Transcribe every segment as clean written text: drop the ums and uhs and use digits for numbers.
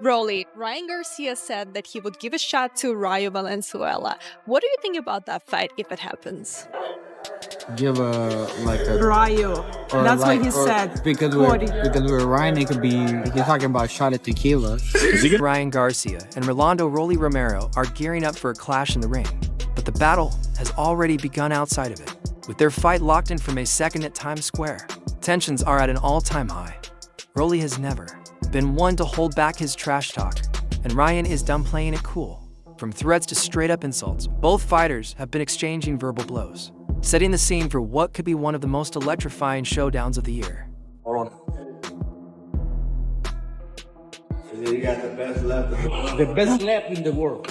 Rolly, Ryan Garcia said that he would give a shot to Rayo Valenzuela. What do you think about that fight if it happens? Give a like a Rayo. or That's like what he or said. because Cody. we're Ryan, it could be he's talking about a shot at tequila. Ryan Garcia and Rolando "Rolly" Romero are gearing up for a clash in the ring, but the battle has already begun outside of it. With their fight locked in from May 2nd at Times Square, tensions are at an all-time high. Rolly has never been one to hold back his trash talk, and Ryan is done playing it cool. From threats to straight-up insults, both fighters have been exchanging verbal blows, setting the scene for what could be one of the most electrifying showdowns of the year. Hold on. You got the best left. The best left in the world.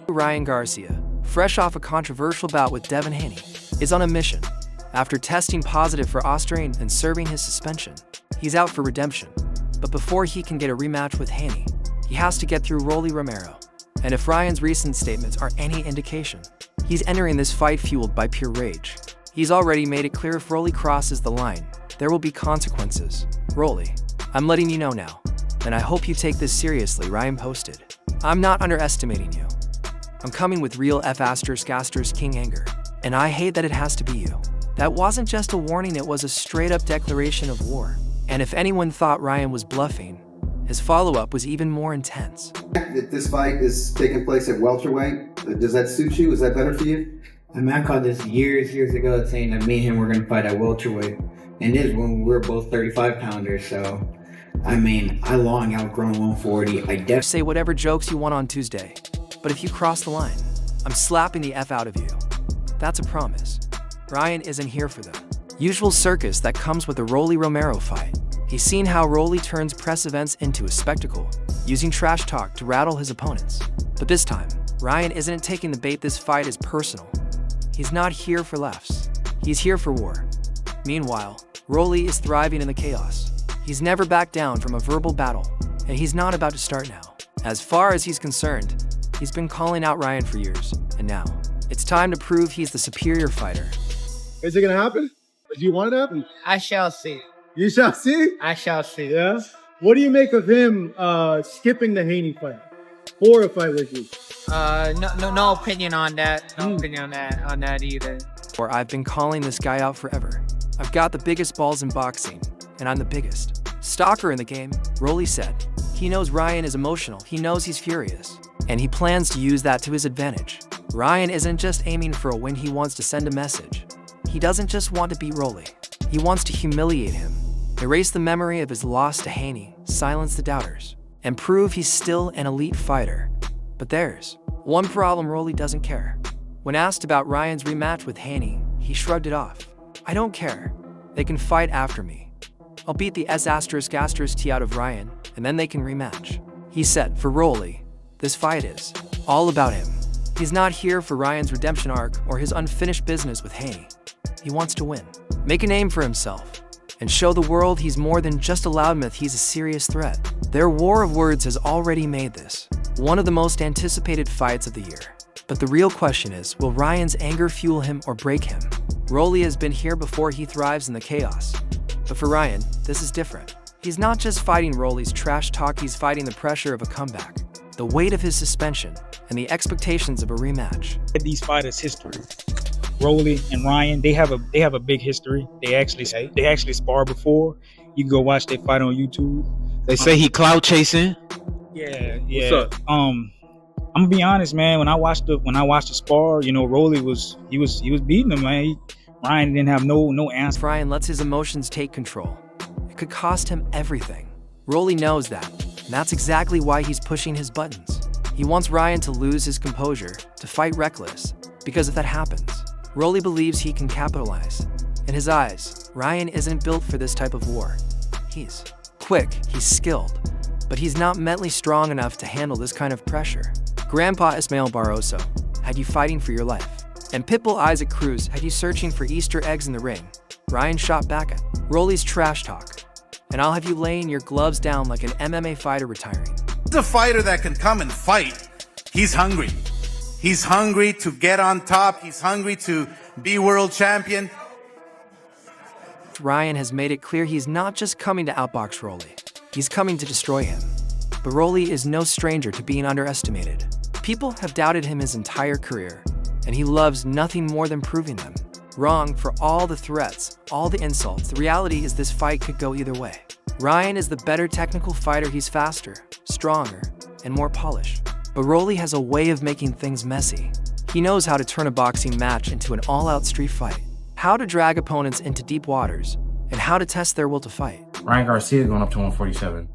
Ryan Garcia, fresh off a controversial bout with Devin Haney, is on a mission. After testing positive for Austrian and serving his suspension, he's out for redemption. But before he can get a rematch with Haney, he has to get through Rolly Romero. And if Ryan's recent statements are any indication, he's entering this fight fueled by pure rage. He's already made it clear if Rolly crosses the line, there will be consequences. Rolly, I'm letting you know now, and I hope you take this seriously, Ryan posted. I'm not underestimating you. I'm coming with real F*** king anger, and I hate that it has to be you. That wasn't just a warning, it was a straight-up declaration of war. And if anyone thought Ryan was bluffing, his follow-up was even more intense. If this fight is taking place at welterweight, does that suit you? Is that better for you? I mean, I called this years ago saying that me and him were gonna fight at welterweight, and this is when we were both 35-pounders. So, I mean, I long outgrown 140. Say whatever jokes you want on Tuesday, but if you cross the line, I'm slapping the F out of you. That's a promise. Ryan isn't here for the usual circus that comes with a Rolly Romero fight. He's seen how Rolly turns press events into a spectacle, using trash talk to rattle his opponents. But this time, Ryan isn't taking the bait. This fight is personal. He's not here for laughs. He's here for war. Meanwhile, Rolly is thriving in the chaos. He's never backed down from a verbal battle, and he's not about to start now. As far as he's concerned, he's been calling out Ryan for years, and now, it's time to prove he's the superior fighter. Is it gonna happen? Do you want it to happen? I shall see. You shall see. I shall see. Yeah. What do you make of him skipping the Haney fight for a fight with you? No opinion on that. No opinion on that either. Or I've been calling this guy out forever. I've got the biggest balls in boxing, and I'm the biggest stalker in the game, Rolly said. He knows Ryan is emotional, he knows he's furious, and he plans to use that to his advantage. Ryan isn't just aiming for a win, he wants to send a message. He doesn't just want to beat Rolly, he wants to humiliate him, erase the memory of his loss to Haney, silence the doubters, and prove he's still an elite fighter. But there's one problem: Rolly doesn't care. When asked about Ryan's rematch with Haney, he shrugged it off. I don't care. They can fight after me. I'll beat the S***T out of Ryan, and then they can rematch. He said for Rolly, this fight is all about him. He's not here for Ryan's redemption arc or his unfinished business with Haney. He wants to win, make a name for himself, and show the world he's more than just a loudmouth, he's a serious threat. Their war of words has already made this one of the most anticipated fights of the year. But the real question is, will Ryan's anger fuel him or break him? Rolly has been here before, he thrives in the chaos. But for Ryan, this is different. He's not just fighting Rolly's trash talk, he's fighting the pressure of a comeback, the weight of his suspension, and the expectations of a rematch. These fighters' history. Rolly and Ryan, they have a big history. They actually sparred before. You can go watch their fight on YouTube. They say he clout chasing. Yeah. What's up? I'm gonna be honest, man. When I watched the spar, Rolly was beating him, man. Ryan didn't have no answer. If Ryan lets his emotions take control, it could cost him everything. Rolly knows that, and that's exactly why he's pushing his buttons. He wants Ryan to lose his composure, to fight reckless, because if that happens, Rolly believes he can capitalize. In his eyes, Ryan isn't built for this type of war. He's quick, he's skilled, but he's not mentally strong enough to handle this kind of pressure. Grandpa Ismael Barroso had you fighting for your life, and Pitbull Isaac Cruz had you searching for Easter eggs in the ring. Ryan shot back at Rolly's trash talk, and I'll have you laying your gloves down like an MMA fighter retiring. He's a fighter that can come and fight. He's hungry. He's hungry to get on top. He's hungry to be world champion. Ryan has made it clear he's not just coming to outbox Rolly. He's coming to destroy him. But Rolly is no stranger to being underestimated. People have doubted him his entire career, and he loves nothing more than proving them wrong. For all the threats, all the insults, the reality is this fight could go either way. Ryan is the better technical fighter. He's faster, stronger, and more polished. But Rolly has a way of making things messy. He knows how to turn a boxing match into an all-out street fight, how to drag opponents into deep waters, and how to test their will to fight. Ryan Garcia going up to 147.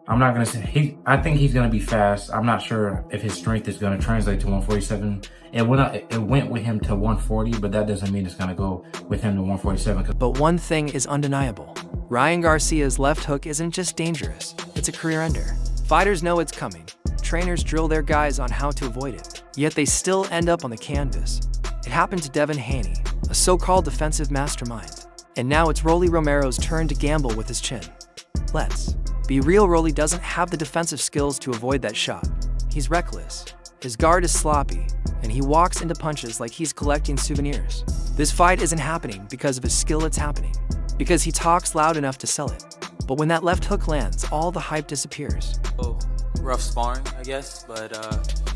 I'm not going to say, I think he's going to be fast. I'm not sure if his strength is going to translate to 147. It went with him to 140, but that doesn't mean it's going to go with him to 147. But one thing is undeniable. Ryan Garcia's left hook isn't just dangerous, it's a career ender. Fighters know it's coming. Trainers drill their guys on how to avoid it, yet they still end up on the canvas. It happened to Devin Haney, a so-called defensive mastermind. And now it's Romero's turn to gamble with his chin. Let's be real, Rolly doesn't have the defensive skills to avoid that shot. He's reckless, his guard is sloppy, and he walks into punches like he's collecting souvenirs. This fight isn't happening because of his skill, it's happening because he talks loud enough to sell it. But when that left hook lands, all the hype disappears. Oh, rough sparring, I guess, but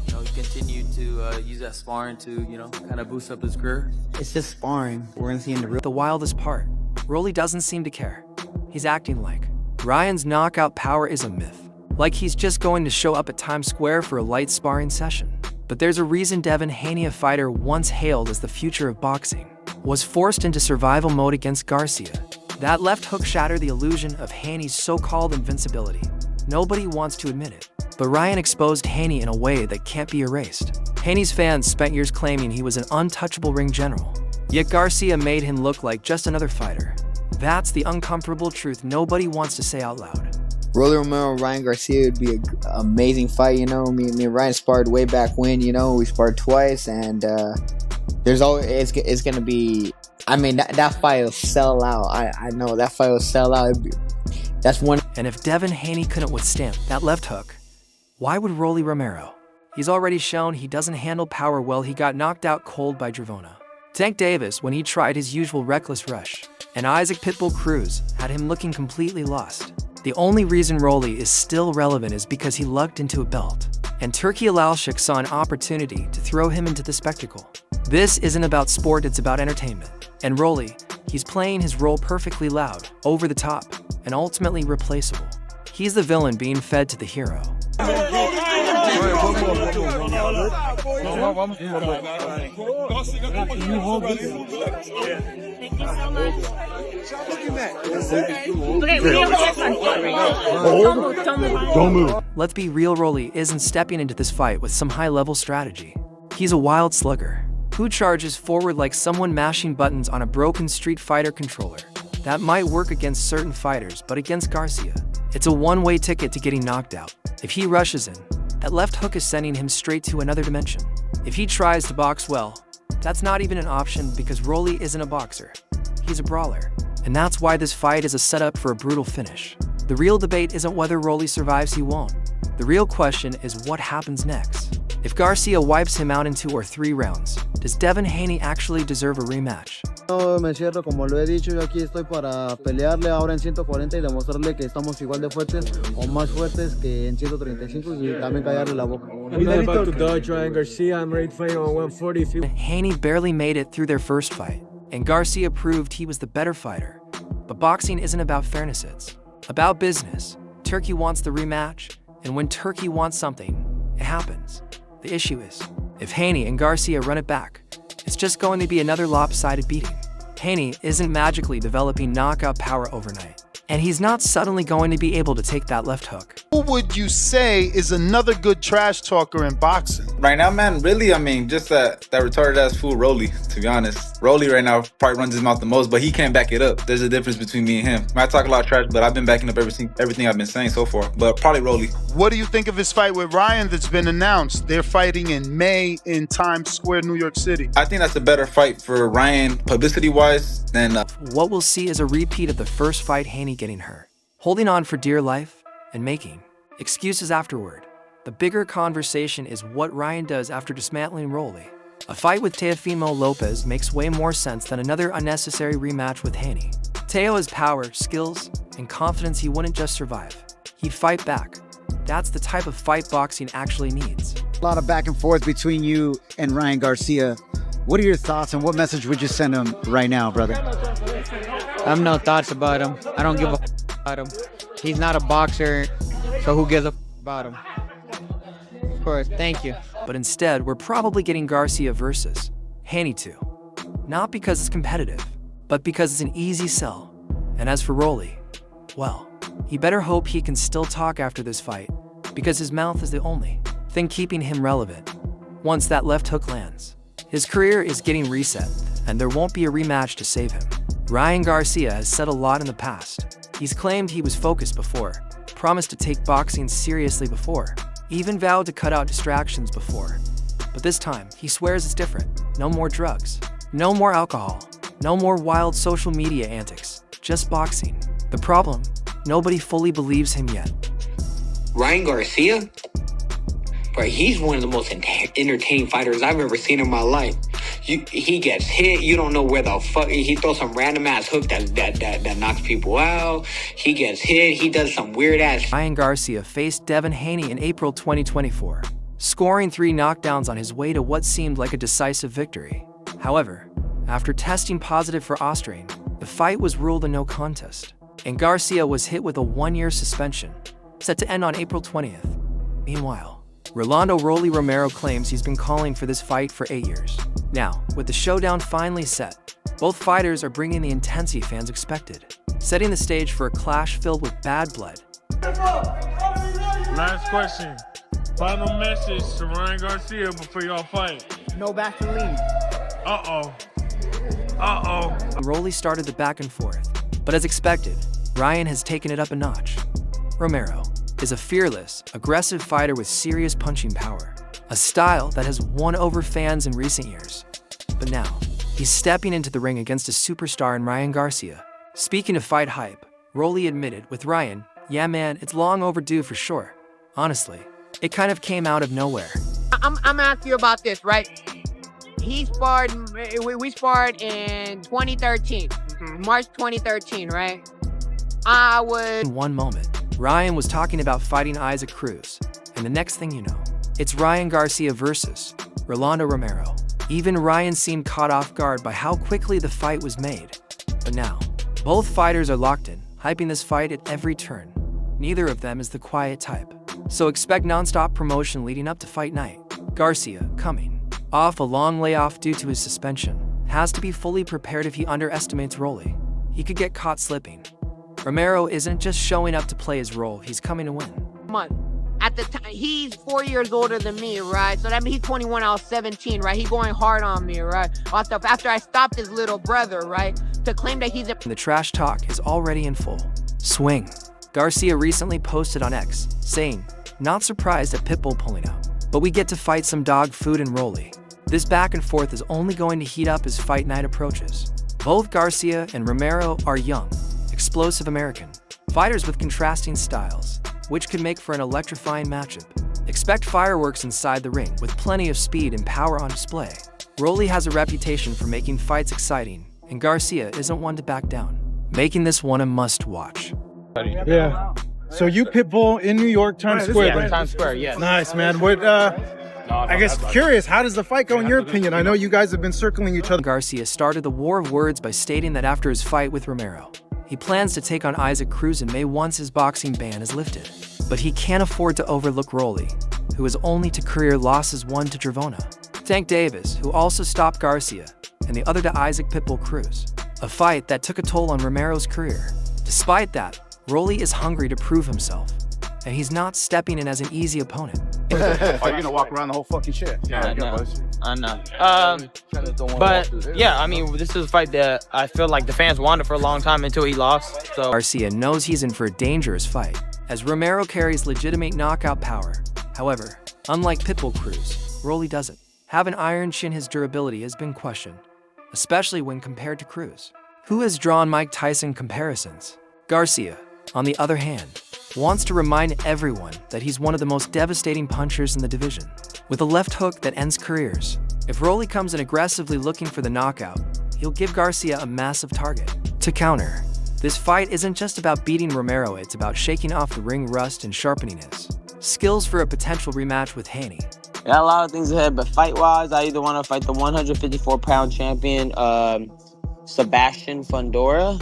he continued to use that sparring to, kind of boost up his career. It's just sparring. We're gonna see in the real. The wildest part, Rolly doesn't seem to care. He's acting like Ryan's knockout power is a myth, like he's just going to show up at Times Square for a light sparring session. But there's a reason Devin Haney, a fighter once hailed as the future of boxing, was forced into survival mode against Garcia. That left hook shattered the illusion of Haney's so-called invincibility. Nobody wants to admit it, but Ryan exposed Haney in a way that can't be erased. Haney's fans spent years claiming he was an untouchable ring general, yet Garcia made him look like just another fighter. That's the uncomfortable truth nobody wants to say out loud. Romero and Ryan Garcia would be an amazing fight. Me and Ryan sparred way back when. We sparred twice, and there's always it's gonna be. That fight will sell out. I know that fight will sell out. That's one. And if Devin Haney couldn't withstand that left hook, why would Romero? He's already shown he doesn't handle power well. He got knocked out cold by Dravona. Tank Davis when he tried his usual reckless rush, and Isaac Pitbull Cruz had him looking completely lost. The only reason Rolly is still relevant is because he lucked into a belt, and Turki Alalshik saw an opportunity to throw him into the spectacle. This isn't about sport, it's about entertainment. And Rolly, he's playing his role perfectly loud, over the top, and ultimately replaceable. He's the villain being fed to the hero. Let's be real, Rolly isn't stepping into this fight with some high-level strategy. He's a wild slugger who charges forward like someone mashing buttons on a broken Street Fighter controller. That might work against certain fighters, but against Garcia, it's a one-way ticket to getting knocked out. If he rushes in, that left hook is sending him straight to another dimension. If he tries to box well, that's not even an option because Rolly isn't a boxer. He's a brawler. And that's why this fight is a setup for a brutal finish. The real debate isn't whether Rolly survives, he won't. The real question is what happens next. If Garcia wipes him out in 2 or 3 rounds, does Devin Haney actually deserve a rematch? No me cierro, como lo he dicho, yo aquí estoy para pelearle ahora en 140 y demostrarle que estamos igual de fuertes o más fuertes que en 135 y también callarle la boca. I'm not about to dodge Ryan Garcia. I'm ready to fight on 140. Haney barely made it through their first fight, and Garcia proved he was the better fighter. But boxing isn't about fairness, it's about business. Turki wants the rematch, and when Turki wants something, it happens. The issue is, if Haney and Garcia run it back, it's just going to be another lopsided beating. Haney isn't magically developing knockout power overnight, and he's not suddenly going to be able to take that left hook. Who would you say is another good trash talker in boxing? Right now, man, really, just that retarded ass fool Rolly, to be honest. Rolly right now probably runs his mouth the most, but he can't back it up. There's a difference between me and him. I talk a lot of trash, but I've been backing up everything I've been saying so far. But probably Rolly. What do you think of his fight with Ryan that's been announced? They're fighting in May in Times Square, New York City. I think that's a better fight for Ryan, publicity-wise, than... What we'll see is a repeat of the first fight, Haney getting hurt, holding on for dear life, and making excuses afterward. The bigger conversation is what Ryan does after dismantling Rolly. A fight with Teofimo Lopez makes way more sense than another unnecessary rematch with Haney. Teo has power, skills, and confidence he wouldn't just survive. he'd fight back. That's the type of fight boxing actually needs. A lot of back and forth between you and Ryan Garcia. What are your thoughts and what message would you send him right now, brother? I have no thoughts about him. I don't give a about him. He's not a boxer, so who gives a about him? Of course, thank you. But instead, we're probably getting Garcia versus Haney 2. Not because it's competitive, but because it's an easy sell. And as for Rolly, well, he better hope he can still talk after this fight, because his mouth is the only thing keeping him relevant. Once that left hook lands, his career is getting reset, and there won't be a rematch to save him. Ryan Garcia has said a lot in the past. He's claimed he was focused before, promised to take boxing seriously before, even vowed to cut out distractions before. But this time, he swears it's different. No more drugs, no more alcohol, no more wild social media antics, just boxing. The problem, nobody fully believes him yet. Ryan Garcia? Bro, he's one of the most entertaining fighters I've ever seen in my life. He gets hit, you don't know where the fuck, he throws some random ass hook that knocks people out. He gets hit, he does some weird ass. Ryan Garcia faced Devin Haney in April 2024, scoring 3 knockdowns on his way to what seemed like a decisive victory. However, after testing positive for Austrian, the fight was ruled a no contest, and Garcia was hit with a 1-year suspension, set to end on April 20th. Meanwhile, Rolando "Rolly" Romero claims he's been calling for this fight for 8 years. Now, with the showdown finally set, both fighters are bringing the intensity fans expected, setting the stage for a clash filled with bad blood. Last question. Final message to Ryan Garcia before y'all fight. No Vaseline. Uh-oh. Rolly started the back and forth, but as expected, Ryan has taken it up a notch. Romero is a fearless, aggressive fighter with serious punching power, a style that has won over fans in recent years. But now, he's stepping into the ring against a superstar in Ryan Garcia. Speaking of fight hype, Rolly admitted with Ryan, "Yeah man, it's long overdue for sure. Honestly, it kind of came out of nowhere." I'm asking you about this, right? We sparred in 2013, March 2013, right? In one moment, Ryan was talking about fighting Isaac Cruz, and the next thing you know, it's Ryan Garcia versus Rolando Romero. Even Ryan seemed caught off guard by how quickly the fight was made. But now, both fighters are locked in, hyping this fight at every turn. Neither of them is the quiet type, so expect non-stop promotion leading up to fight night. Garcia, coming off a long layoff due to his suspension, has to be fully prepared if he underestimates Rolly. He could get caught slipping. Romero isn't just showing up to play his role, he's coming to win. At the time, he's 4 years older than me, right? So that means he's 21, I was 17, right? He's going hard on me, right? After I stopped his little brother, right? To claim that he's a... The trash talk is already in full swing. Garcia recently posted on X, saying, "Not surprised at Pitbull pulling out, but we get to fight some dog food and Rolly." This back and forth is only going to heat up as fight night approaches. Both Garcia and Romero are young, explosive American fighters with contrasting styles, which could make for an electrifying matchup. Expect fireworks inside the ring with plenty of speed and power on display. Rolly has a reputation for making fights exciting, and Garcia isn't one to back down, making this one a must-watch. Yeah. So you Pitbull in New York, Times Square. Yeah, Times Square, yes. Nice, man. What, I guess curious, how does the fight go in your opinion? I know you guys have been circling each other. Garcia started the war of words by stating that after his fight with Romero, he plans to take on Isaac Cruz in May once his boxing ban is lifted. But he can't afford to overlook Rolly, who is only to career losses, one to Travona, Tank Davis, who also stopped Garcia, and the other to Isaac Pitbull Cruz, a fight that took a toll on Romero's career. Despite that, Rolly is hungry to prove himself, and he's not stepping in as an easy opponent. Are you gonna walk around the whole fucking shit? Yeah, I know. But yeah, I mean, this is a fight that I feel like the fans wanted for a long time until he lost. So Garcia knows he's in for a dangerous fight, as Romero carries legitimate knockout power. However, unlike Pitbull Cruz, Rolly doesn't have an iron chin. His durability has been questioned, especially when compared to Cruz, who has drawn Mike Tyson comparisons. Garcia, on the other hand, wants to remind everyone that he's one of the most devastating punchers in the division, with a left hook that ends careers. If Rolly comes in aggressively looking for the knockout, he'll give Garcia a massive target to counter. This fight isn't just about beating Romero, it's about shaking off the ring rust and sharpening his skills for a potential rematch with Haney. Got a lot of things ahead, but fight-wise, I either want to fight the 154-pound champion, Sebastian Fundora,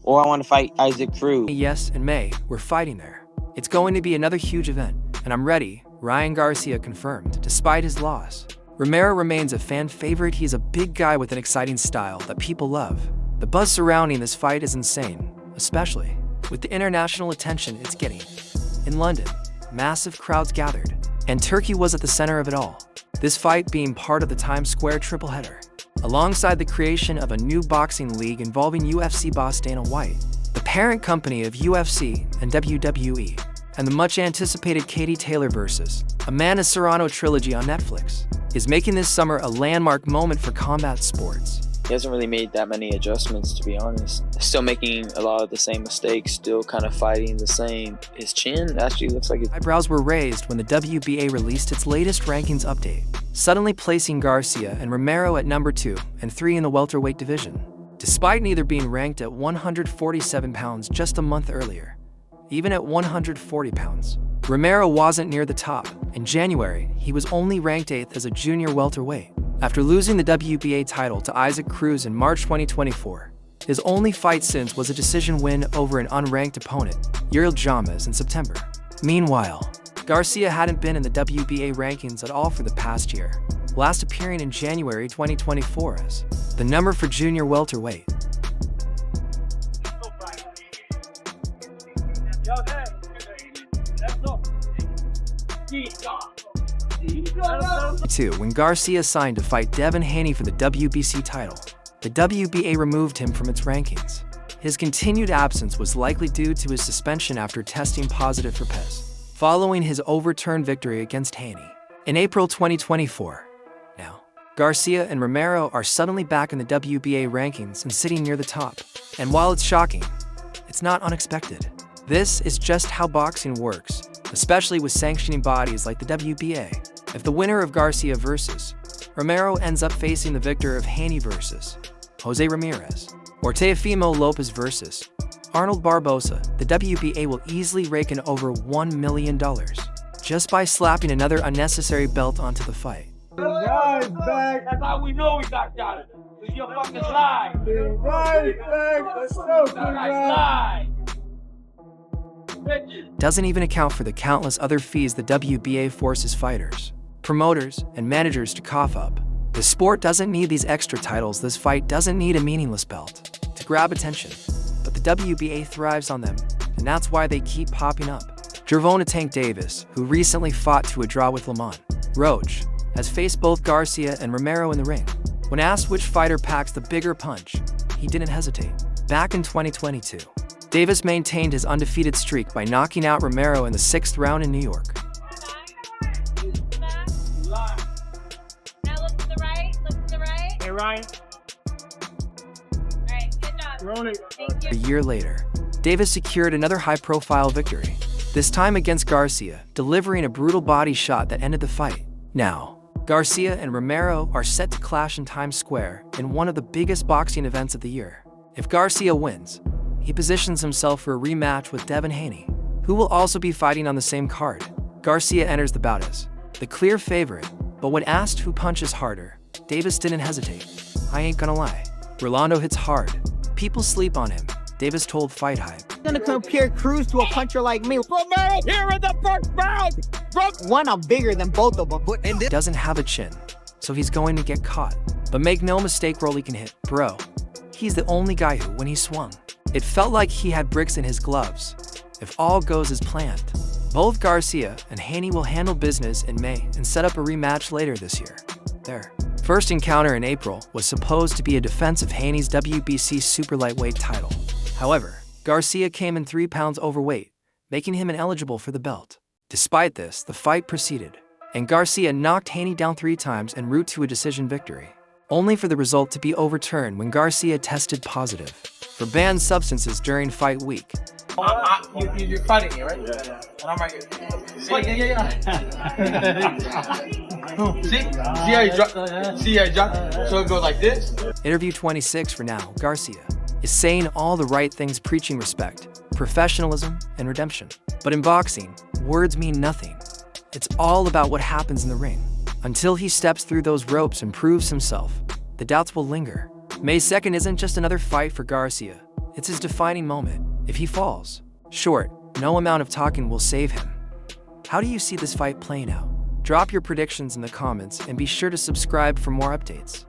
or I want to fight Isaac Cruz. Yes, in May, we're fighting there. It's going to be another huge event, and I'm ready. Ryan Garcia confirmed, despite his loss. Romero remains a fan favorite. He's a big guy with an exciting style that people love. The buzz surrounding this fight is insane, especially with the international attention it's getting. In London, massive crowds gathered, and Turkey was at the center of it all. This fight being part of the Times Square triple header, alongside the creation of a new boxing league involving UFC boss Dana White, the parent company of UFC and WWE, and the much-anticipated Katie Taylor vs. Amanda Serrano trilogy on Netflix, is making this summer a landmark moment for combat sports. He hasn't really made that many adjustments, to be honest. Still making a lot of the same mistakes, still kind of fighting the same. His chin actually looks like Eyebrows were raised when the WBA released its latest rankings update, suddenly placing Garcia and Romero at number 2 and 3 in the welterweight division, despite neither being ranked at 147 pounds just a month earlier. Even at 140 pounds, Romero wasn't near the top. In January, he was only ranked 8th as a junior welterweight, after losing the WBA title to Isaac Cruz in March 2024. His only fight since was a decision win over an unranked opponent, Uriel James, in September. Meanwhile, Garcia hadn't been in the WBA rankings at all for the past year, last appearing in January 2024 as the number for junior welterweight. When Garcia signed to fight Devin Haney for the WBC title, the WBA removed him from its rankings. His continued absence was likely due to his suspension after testing positive for PES, following his overturned victory against Haney in April 2024. Now, Garcia and Romero are suddenly back in the WBA rankings and sitting near the top. And while it's shocking, it's not unexpected. This is just how boxing works, especially with sanctioning bodies like the WBA. If the winner of Garcia versus Romero ends up facing the victor of Haney versus Jose Ramirez, or Teofimo Lopez versus Arnold Barbosa, the WBA will easily rake in over $1 million just by slapping another unnecessary belt onto the fight. Right back. That's how we know we got it. It's your fucking lie. Right back. Let's go. Lie. Doesn't even account for the countless other fees the WBA forces fighters, promoters, and managers to cough up. The sport doesn't need these extra titles. This fight doesn't need a meaningless belt to grab attention, but the WBA thrives on them, and that's why they keep popping up. Gervonta Tank Davis, who recently fought to a draw with Lamont Roach, has faced both Garcia and Romero in the ring. When asked which fighter packs the bigger punch, he didn't hesitate. Back in 2022, Davis maintained his undefeated streak by knocking out Romero in the 6th round in New York. Now look to the right. Look to the right. Hey, Ryan. All right, good job. Rolling. A year later, Davis secured another high-profile victory, this time against Garcia, delivering a brutal body shot that ended the fight. Now, Garcia and Romero are set to clash in Times Square in one of the biggest boxing events of the year. If Garcia wins, he positions himself for a rematch with Devin Haney, who will also be fighting on the same card. Garcia enters the bout as the clear favorite, but when asked who punches harder, Davis didn't hesitate. "I ain't gonna lie, Rolando hits hard. People sleep on him," Davis told Fight Hype. I'm gonna compare Cruz to a puncher like me. Romero here in the first round! One, I'm bigger than both of them. Doesn't have a chin, so he's going to get caught. But make no mistake, Rolly can hit, bro. He's the only guy who, when he swung, it felt like he had bricks in his gloves. If all goes as planned, both Garcia and Haney will handle business in May and set up a rematch later this year. Their first encounter in April was supposed to be a defense of Haney's WBC super lightweight title. However, Garcia came in 3 pounds overweight, making him ineligible for the belt. Despite this, the fight proceeded, and Garcia knocked Haney down 3 times en route to a decision victory, only for the result to be overturned when Garcia tested positive for banned substances during fight week. You're fighting me, right? Yeah. And I'm right here. See? See how you drop? See how you drop? So it goes like this? Interview 26 for now, Garcia. is saying all the right things, preaching respect, professionalism, and redemption. But in boxing, words mean nothing. It's all about what happens in the ring. Until he steps through those ropes and proves himself, the doubts will linger. May 2nd isn't just another fight for Garcia. It's his defining moment. If he falls short, no amount of talking will save him. How do you see this fight playing out? Drop your predictions in the comments and be sure to subscribe for more updates.